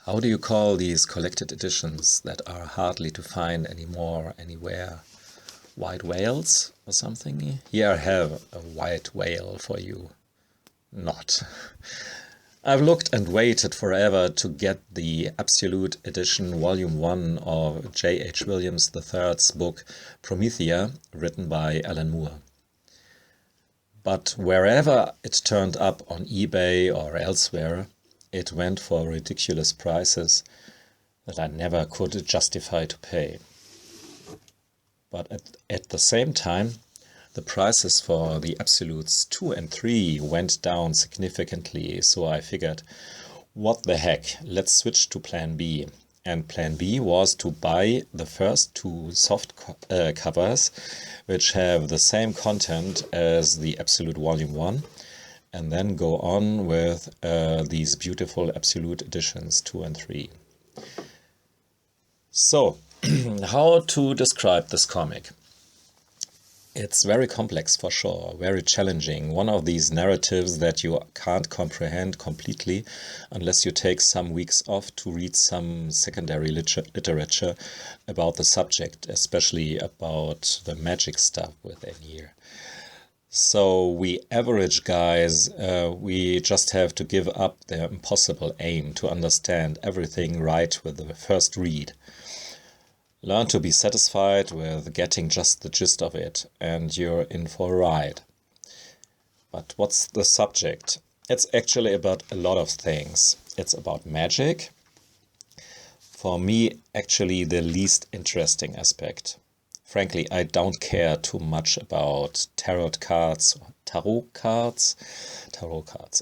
How do you call these collected editions that are hardly to find anymore anywhere? White whales or something? Here I have a white whale for you. Not. I've looked and waited forever to get the Absolute Edition Volume 1 of J.H. Williams III's book Promethea, written by Alan Moore. But wherever it turned up on eBay or elsewhere, it went for ridiculous prices that I never could justify to pay. But at the same time, the prices for the Absolutes 2 and 3 went down significantly, so I figured, what the heck, let's switch to Plan B. And Plan B was to buy the first two soft covers, which have the same content as the Absolute Volume 1, and then go on with these beautiful Absolute editions 2 and 3. So, how to describe this comic? It's very complex for sure, very challenging. One of these narratives that you can't comprehend completely unless you take some weeks off to read some secondary literature about the subject, especially about the magic stuff within here. So we average guys, we just have to give up the impossible aim to understand everything right with the first read. Learn to be satisfied with getting just the gist of it, and you're in for a ride. But what's the subject? It's actually about a lot of things. It's about magic. For me, actually the least interesting aspect. Frankly, I don't care too much about tarot cards,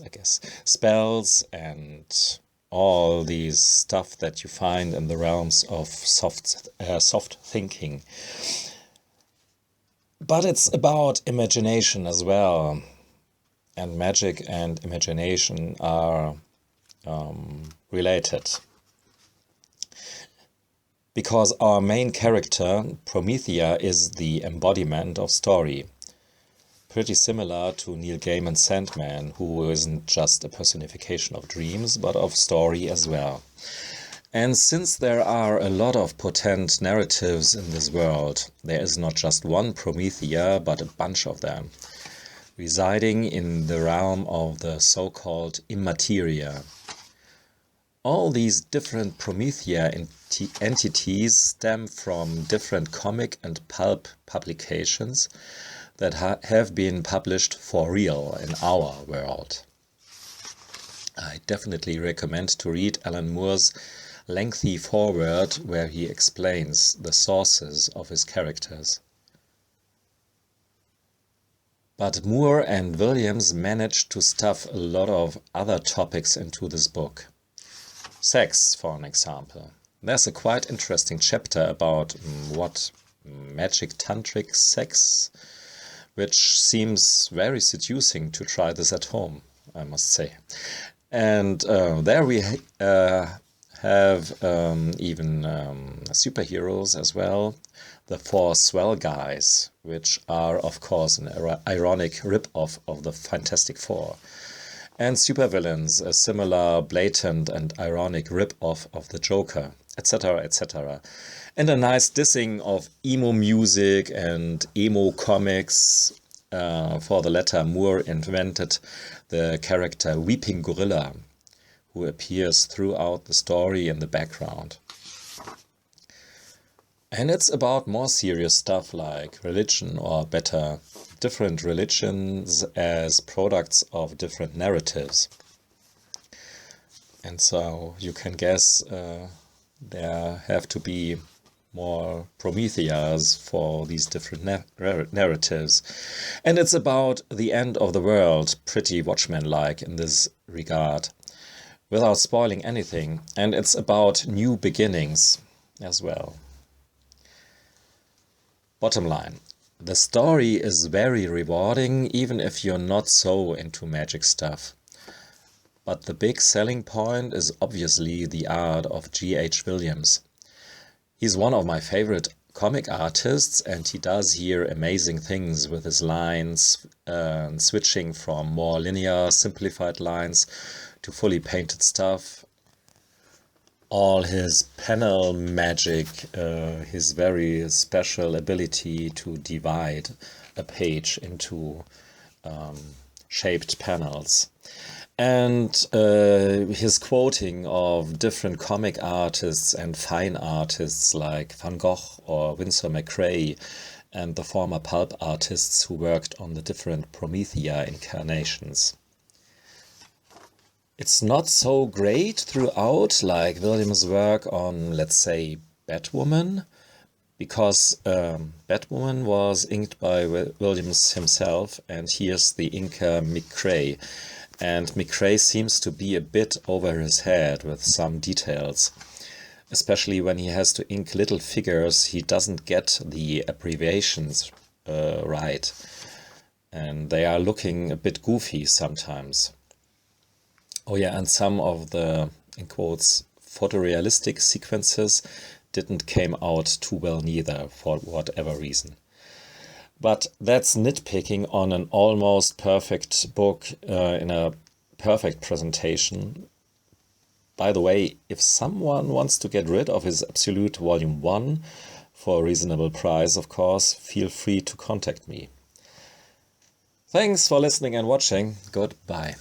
I guess, spells and all these stuff that you find in the realms of soft thinking. But it's about imagination as well. And magic and imagination are related. Because our main character, Promethea, is the embodiment of story. Pretty similar to Neil Gaiman's Sandman, who isn't just a personification of dreams, but of story as well. And since there are a lot of potent narratives in this world, there is not just one Promethea, but a bunch of them, residing in the realm of the so-called immateria. All these different Promethea entities stem from different comic and pulp publications that have been published for real in our world. I definitely recommend to read Alan Moore's lengthy foreword where he explains the sources of his characters. But Moore and Williams managed to stuff a lot of other topics into this book. Sex, for an example. There's a quite interesting chapter about what magic tantric sex, which seems very seducing to try this at home, I must say. And there we have even superheroes as well, the four swell guys, which are of course an ironic rip-off of the Fantastic Four. And supervillains, a similar blatant and ironic rip-off of the Joker, etc., etc. And a nice dissing of emo music and emo comics. For the latter, Moore invented the character Weeping Gorilla, who appears throughout the story in the background. And it's about more serious stuff like religion, or better, different religions as products of different narratives. And so you can guess there have to be more Prometheas for these different narratives. And it's about the end of the world, pretty Watchmen-like in this regard, without spoiling anything. And it's about new beginnings as well. Bottom line, the story is very rewarding even if you're not so into magic stuff. But the big selling point is obviously the art of J.H. Williams. He's one of my favorite comic artists, and he does here amazing things with his lines, switching from more linear, simplified lines to fully painted stuff. all his panel magic, his very special ability to divide a page into shaped panels. And his quoting of different comic artists and fine artists like Van Gogh or Winsor McCrae, and the former pulp artists who worked on the different Promethea incarnations. It's not so great throughout, like Williams' work on, let's say, Batwoman, because Batwoman was inked by Williams himself, and here's the inker McCrae. And McCrae seems to be a bit over his head with some details. Especially when he has to ink little figures, he doesn't get the abbreviations right. And they are looking a bit goofy sometimes. Oh yeah, and some of the, in quotes, photorealistic sequences didn't came out too well neither, for whatever reason. But that's nitpicking on an almost perfect book in a perfect presentation. By the way, if someone wants to get rid of his Absolute Volume 1, for a reasonable price, of course, feel free to contact me. Thanks for listening and watching. Goodbye.